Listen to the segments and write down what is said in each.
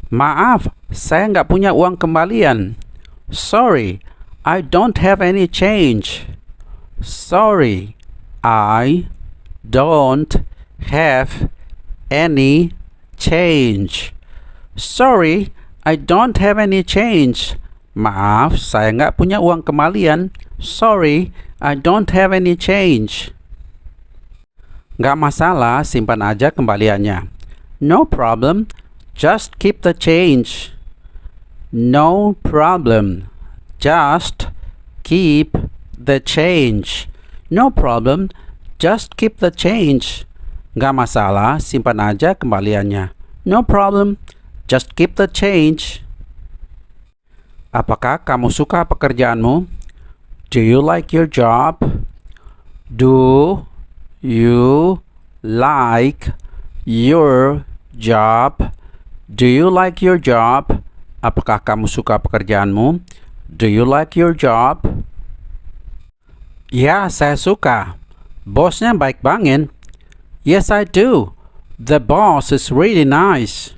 Maaf, saya nggak punya uang kembalian. Sorry, I don't have any change. Sorry, I don't have any change. Sorry, I don't have any change. Maaf, saya nggak punya uang kembalian. Sorry, I don't have any change. Nggak masalah, simpan aja kembaliannya. No problem, just keep the change. No problem, just keep the change. No problem, just keep the change. Nggak masalah, simpan aja kembaliannya. No problem, just keep the change. Apakah kamu suka pekerjaanmu? Do you like your job? Do you like your job? Do you like your job? Apakah kamu suka pekerjaanmu? Do you like your job? Ya, saya suka. Bosnya baik banget. Yes, I do. The boss is really nice.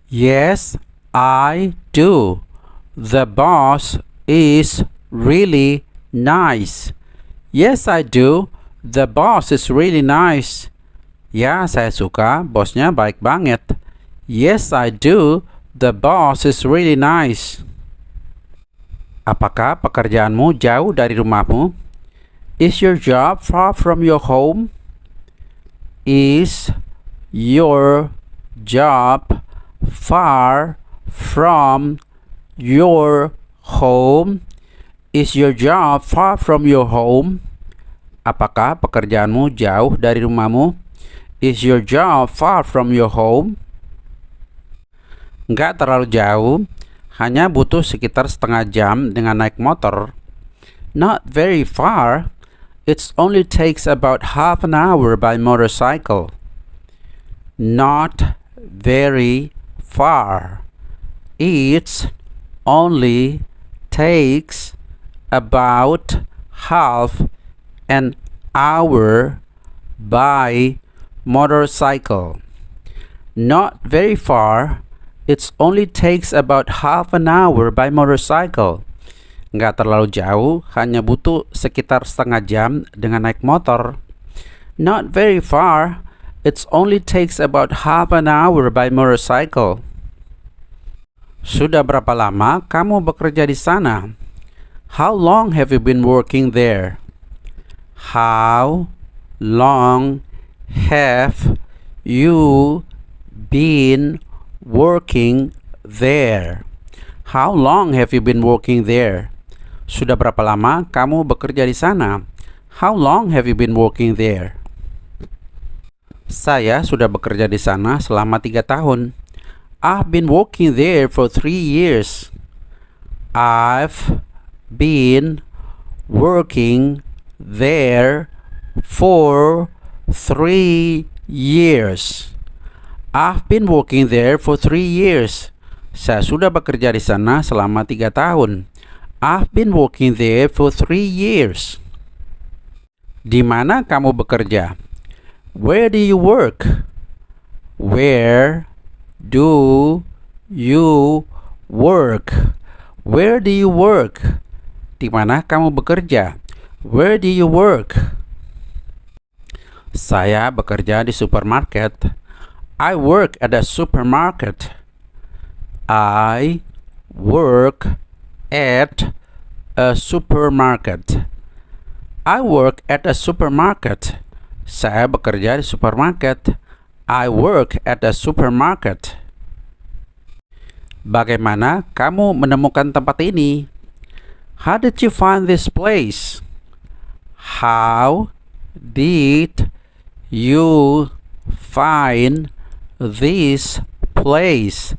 Yes, I do. The boss is really nice. Yes, I do. The boss is really nice. Ya, saya suka. Bosnya baik banget. Yes, I do. The boss is really nice. Apakah pekerjaanmu jauh dari rumahmu? Is your job far from your home? Is your job far from your home? Is your job far from your home? Apakah pekerjaanmu jauh dari rumahmu? Is your job far from your home? Nggak terlalu jauh, hanya butuh sekitar setengah jam dengan naik motor. Not very far, it only takes about half an hour by motorcycle. Not very far, it only takes about half an hour by motorcycle. Not very far, it only takes about half an hour by motorcycle. Nggak terlalu jauh, hanya butuh sekitar setengah jam dengan naik motor. Not very far, it only takes about half an hour by motorcycle. Sudah berapa lama kamu bekerja di sana? How long have you been working there? How long have you been working there? How long have you been working there? Sudah berapa lama kamu bekerja di sana? How long have you been working there? Saya sudah bekerja di sana selama 3 tahun. I've been working there for 3 years. I've been working there for 3 years. I've been working there for 3 years. Saya sudah bekerja di sana selama 3 tahun. I've been working there for 3 years. Di mana kamu bekerja? Where do you work? Where do you work? Where do you work? Di mana kamu bekerja? Where do you work? Saya bekerja di supermarket. I work at a supermarket. I work at a supermarket. I work at a supermarket. Saya bekerja di supermarket. I work at a supermarket. Bagaimana kamu menemukan tempat ini? How did you find this place? How did you find this place?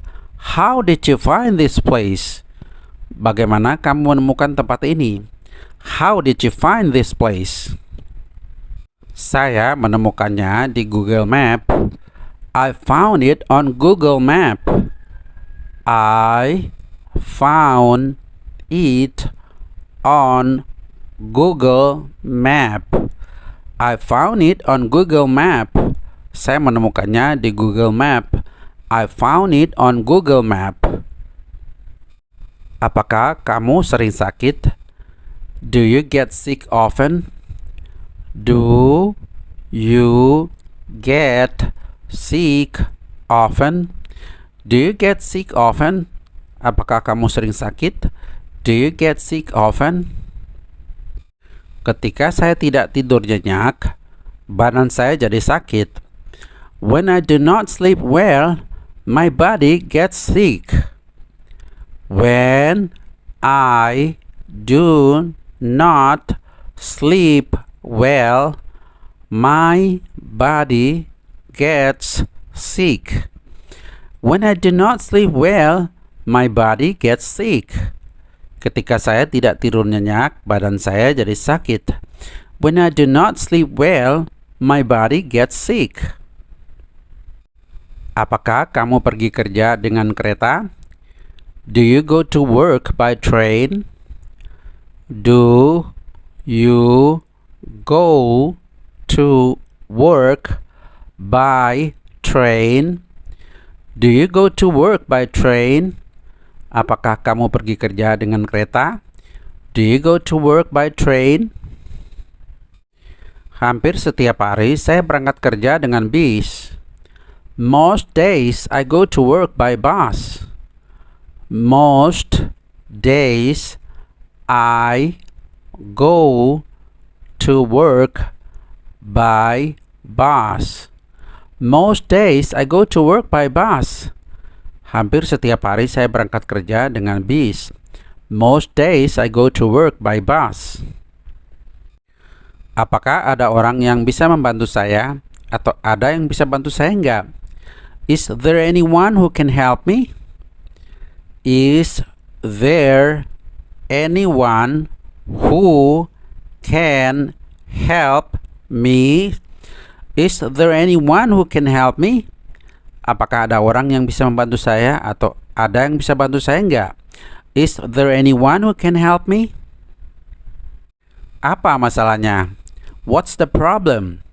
How did you find this place? Bagaimana kamu menemukan tempat ini? How did you find this place? Saya menemukannya di Google Map. I found it on Google Map. I found it on Google Map. I found it on Google Map. Saya menemukannya di Google Map. I found it on Google Map. Apakah kamu sering sakit? Do you get sick often? Do you get sick often? Do you get sick often? Apakah kamu sering sakit? Do you get sick often? Ketika saya tidak tidur nyenyak, badan saya jadi sakit. When I do not sleep well, my body gets sick. When I do not sleep well, my body gets sick. When I do not sleep well, my body gets sick. Ketika saya tidak tidur nyenyak, badan saya jadi sakit. When I do not sleep well, my body gets sick. Apakah kamu pergi kerja dengan kereta? Do you go to work by train? Do you go to work by train? Do you go to work by train? Apakah kamu pergi kerja dengan kereta? Do you go to work by train? Hampir setiap hari saya berangkat kerja dengan bis. Most days I go to work by bus. Most days I go to work by bus. Most days I go to work by bus. Hampir setiap hari saya berangkat kerja dengan bis. Most days I go to work by bus. Apakah ada orang yang bisa membantu saya? Atau ada yang bisa bantu saya enggak? Is there anyone who can help me? Is there anyone who can help me? Is there anyone who can help me? Apakah ada orang yang bisa membantu saya atau ada yang bisa bantu saya enggak? Is there anyone who can help me? Apa masalahnya? What's the problem?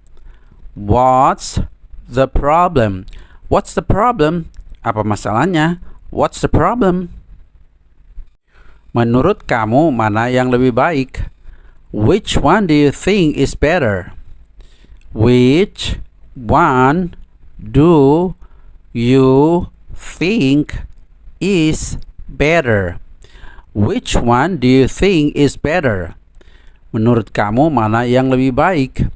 What's the problem? What's the problem? Apa masalahnya? What's the problem? Menurut kamu mana yang lebih baik? Which one do you think is better? Which one do you think is better? Which one do you think is better? Menurut kamu mana yang lebih baik?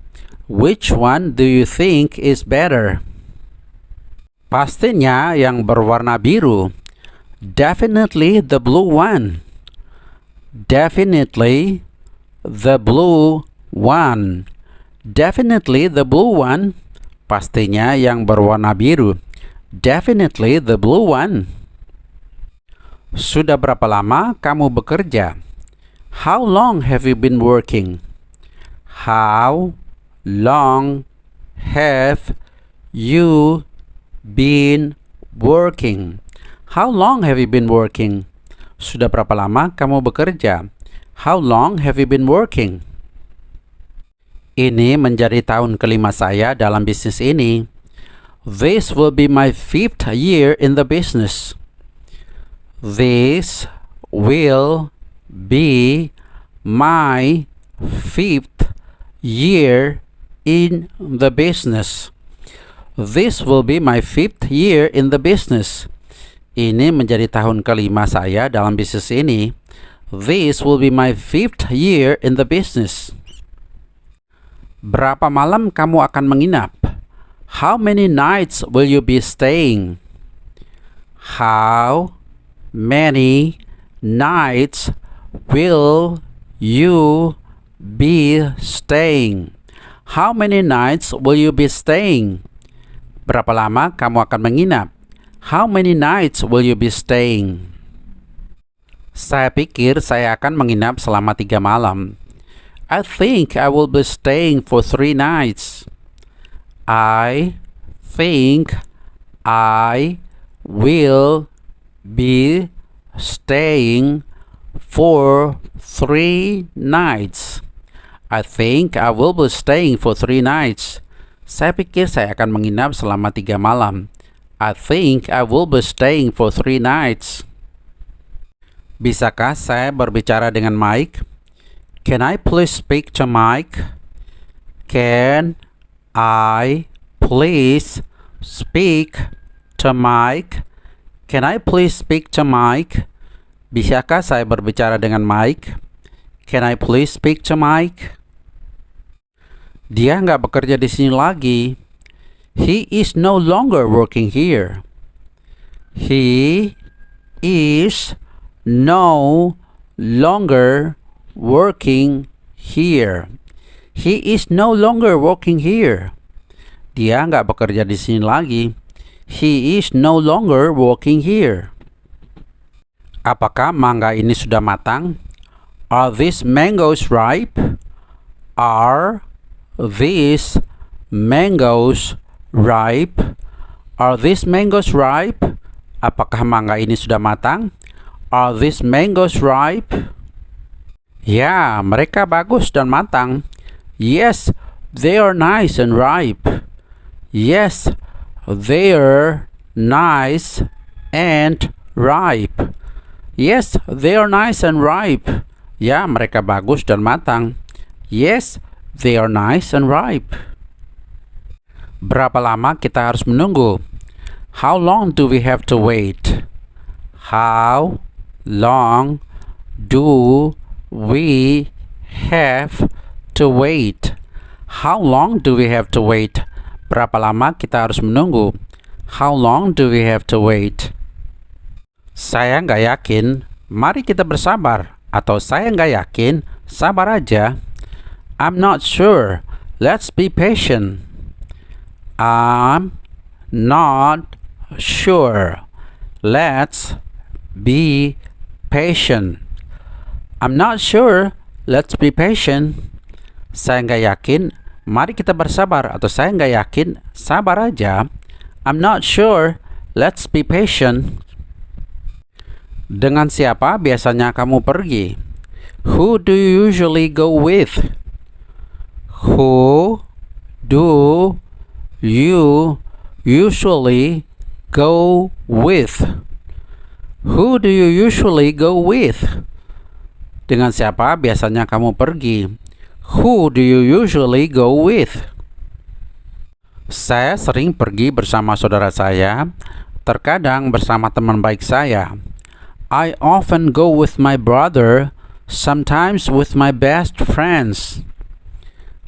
Which one do you think is better? Pastinya yang berwarna biru. Definitely the blue one. Definitely the blue one. Definitely the blue one. Pastinya yang berwarna biru. Definitely the blue one. Sudah berapa lama kamu bekerja? How long have you been working? How long have you been working? How long have you been working? Sudah berapa lama kamu bekerja? How long have you been working? Ini menjadi tahun kelima saya dalam bisnis ini. This will be my 5th year in the business. This will be my 5th year in the business. This will be my 5th year in the business. Ini menjadi tahun kelima saya dalam bisnis ini. This will be my 5th year in the business. Berapa malam kamu akan menginap? How many nights will you be staying? How many nights will you be staying? How many nights will you be staying? Berapa lama kamu akan menginap? How many nights will you be staying? Saya pikir saya akan menginap selama 3 malam. I think I will be staying for 3 nights. I think I will be staying for 3 nights. I think I will be staying for 3 nights. Saya pikir saya akan menginap selama 3 malam. I think I will be staying for 3 nights. Bisakah saya berbicara dengan Mike? Can I please speak to Mike? Can I please speak to Mike? Can I please speak to Mike? Bisakah saya berbicara dengan Mike? Can I please speak to Mike? Dia nggak bekerja di sini lagi. He is no longer working here. He is no longer working here. He is no longer working here. Dia nggak bekerja di sini lagi. He is no longer working here. Apakah mangga ini sudah matang? Are these mangoes ripe? Are these mangoes ripe? Are these mangoes ripe? Apakah mangga ini sudah matang? Are these mangoes ripe? Ya, mereka bagus dan matang. Yes, they are nice and ripe. Yes, they are nice and ripe. Yes, they are nice and ripe. Ya, mereka bagus dan matang. Yes, they are nice and ripe. Berapa lama kita harus menunggu? How long do we have to wait? How long do we have to wait? How long do we have to wait? Berapa lama kita harus menunggu? How long do we have to wait? Saya nggak yakin, mari kita bersabar. Atau saya nggak yakin, sabar aja. I'm not sure, let's be patient. I'm not sure, let's be patient. I'm not sure, let's be patient. Saya nggak yakin, mari kita bersabar. Atau saya nggak yakin, sabar aja. I'm not sure, let's be patient. Dengan siapa biasanya kamu pergi? Who do you usually go with? Who do you usually go with? Who do you usually go with? Dengan siapa biasanya kamu pergi? Who do you usually go with? Saya sering pergi bersama saudara saya, terkadang bersama teman baik saya. I often go with my brother, sometimes with my best friends.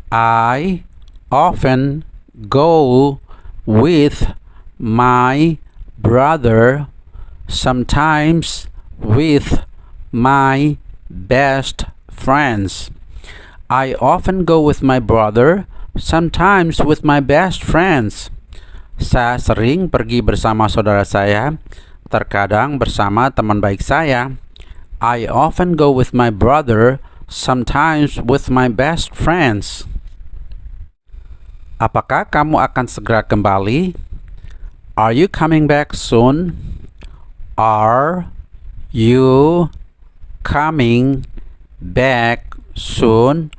I often go with my brother, sometimes with my best friends. I often go with my brother, sometimes with my best friends. Saya sering pergi bersama saudara saya, terkadang bersama teman baik saya. I often go with my brother, sometimes with my best friends. Apakah kamu akan segera kembali? Are you coming back soon? Are you coming back soon?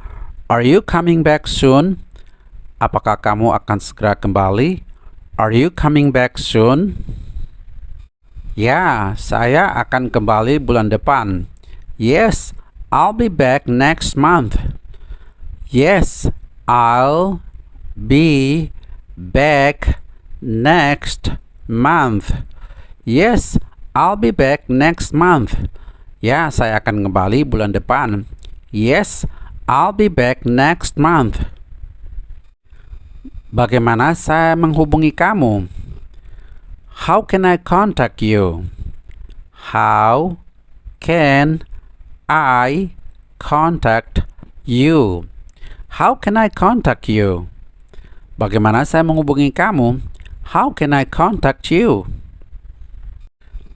Are you coming back soon? Apakah kamu akan segera kembali? Are you coming back soon? Ya, saya akan kembali bulan depan. Yes, I'll be back next month. Yes, I'll be back next month. Yes, I'll be back next month. Ya, saya akan kembali bulan depan. Yes, I'll be back next month. Bagaimana saya menghubungi kamu? How can I contact you? How can I contact you? How can I contact you? Bagaimana saya menghubungi kamu? How can I contact you?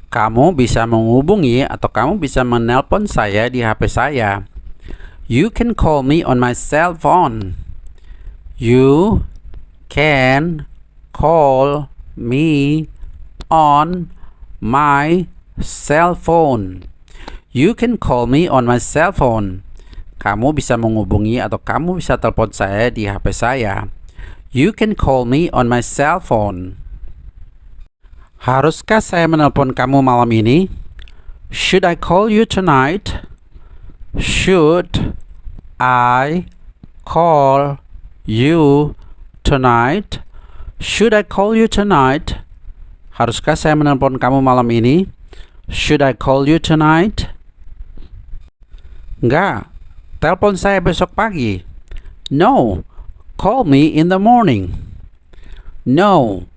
Kamu bisa menghubungi atau kamu bisa menelpon saya di HP saya. You can call me on my cell phone. You can call me on my cell phone. You can call me on my cell phone. Kamu bisa menghubungi atau kamu bisa telepon saya di HP saya. You can call me on my cell phone. Haruskah saya menelpon kamu malam ini? Should I call you tonight? Should I call you tonight? Should I call you tonight? Haruskah saya menelpon kamu malam ini? Should I call you tonight? Enggak, telepon saya besok pagi. No, call me in the morning. No,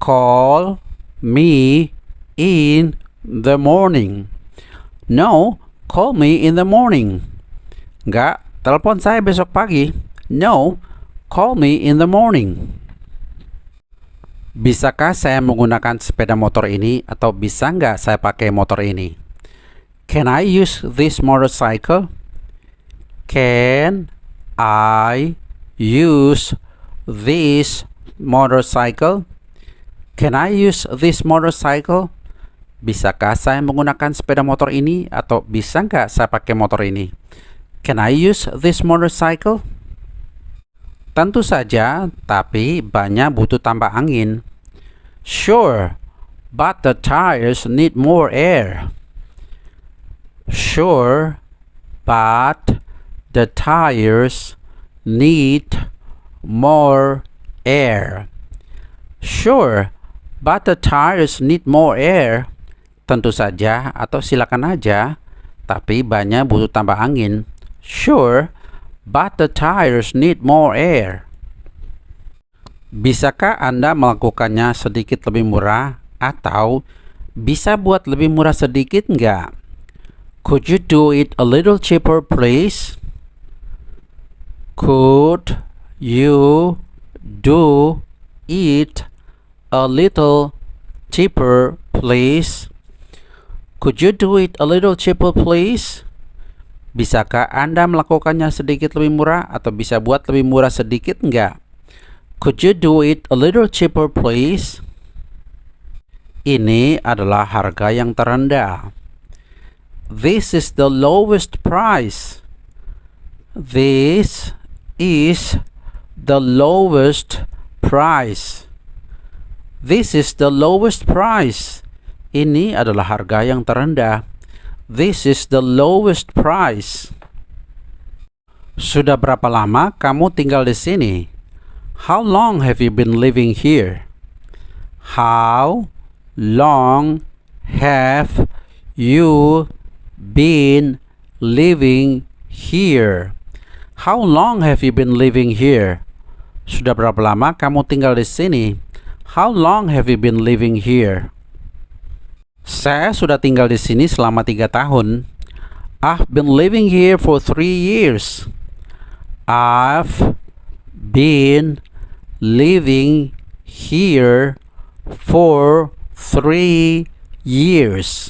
call me in the morning. No, call me in the morning. Enggak, telepon saya besok pagi. No, call me in the morning. Bisakah saya menggunakan sepeda motor ini atau bisa nggak saya pakai motor ini? Can I use this motorcycle? Can I use this motorcycle? Can I use this motorcycle? Bisakah saya menggunakan sepeda motor ini atau bisa nggak saya pakai motor ini? Can I use this motorcycle? Tentu saja, tapi banyak butuh tambah angin. Sure, but the tires need more air. Sure, but the tires need more air. Sure, but the tires need more air. Tentu saja atau silakan aja, tapi banyak butuh tambah angin. Sure, but the tires need more air. Bisakah Anda melakukannya sedikit lebih murah atau bisa buat lebih murah sedikit nggak? Could you do it a little cheaper, please? Could you do it a little cheaper, please? Could you do it a little cheaper, please? Bisakah Anda melakukannya sedikit lebih murah atau bisa buat lebih murah sedikit enggak? Could you do it a little cheaper, please? Ini adalah harga yang terendah. This is the lowest price. This is the lowest price. This is the lowest price. Ini adalah harga yang terendah. This is the lowest price. Sudah berapa lama kamu tinggal di sini? How long have you been living here? How long have you been living here? How long have you been living here? Sudah berapa lama kamu tinggal di sini? How long have you been living here? Saya sudah tinggal di sini selama 3 tahun. I've been living here for 3 years. I've been living here for 3 years.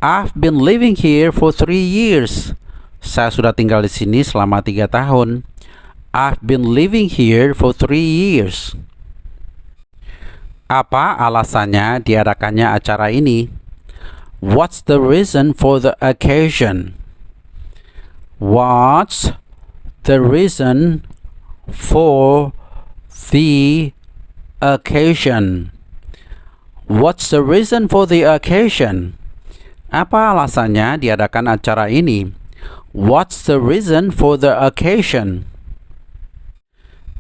I've been living here for 3 years. Saya sudah tinggal di sini selama 3 tahun. I've been living here for 3 years. Apa alasannya diadakannya acara ini? What's the reason for the occasion? What's the reason for the occasion? What's the reason for the occasion? Apa alasannya diadakan acara ini? What's the reason for the occasion?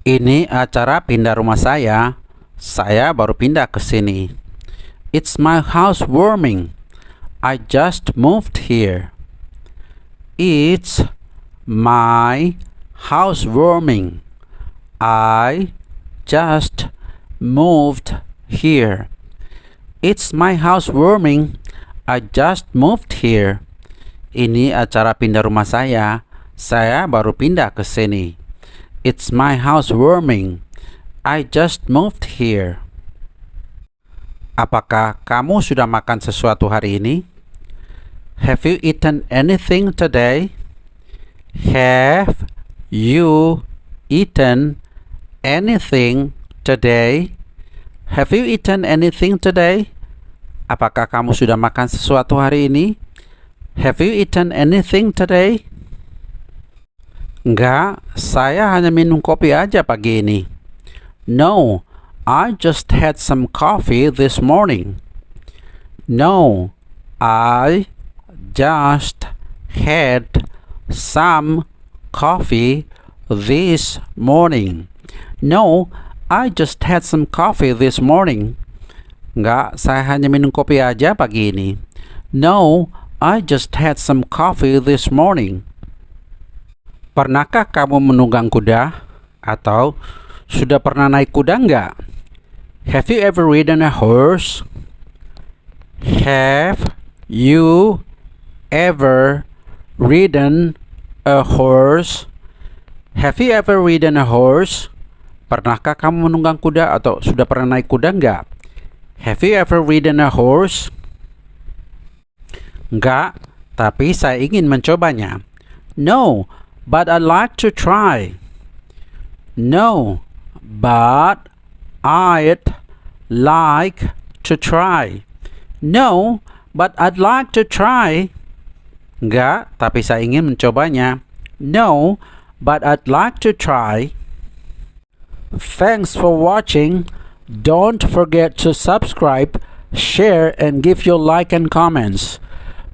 Ini acara pindah rumah saya. Saya baru pindah ke sini. It's my housewarming. I just moved here. It's my housewarming. I just moved here. It's my housewarming. I just moved here. Ini acara pindah rumah saya. Saya baru pindah ke sini. It's my housewarming. I just moved here. Apakah kamu sudah makan sesuatu hari ini? Have you eaten anything today? Have you eaten anything today? Have you eaten anything today? Apakah kamu sudah makan sesuatu hari ini? Have you eaten anything today? Enggak, saya hanya minum kopi aja pagi ini. No, I just had some coffee this morning. No, I just had some coffee this morning. No, I just had some coffee this morning. Enggak, saya hanya minum kopi aja pagi ini. No, I just had some coffee this morning. Pernahkah kamu menunggang kuda? Atau sudah pernah naik kuda enggak? Have you ever ridden a horse? Have you ever ridden a horse? Have you ever ridden a horse? Pernahkah kamu menunggang kuda atau sudah pernah naik kuda enggak? Have you ever ridden a horse? Enggak, tapi saya ingin mencobanya. No, but I'd like to try. No, but I'd like to try. No, but I'd like to try. Enggak, tapi saya ingin mencobanya. No, but I'd like to try. Thanks for watching. Don't forget to subscribe, share, and give your like and comments.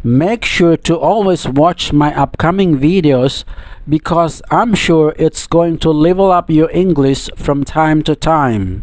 Make sure to always watch my upcoming videos because I'm sure it's going to level up your English from time to time.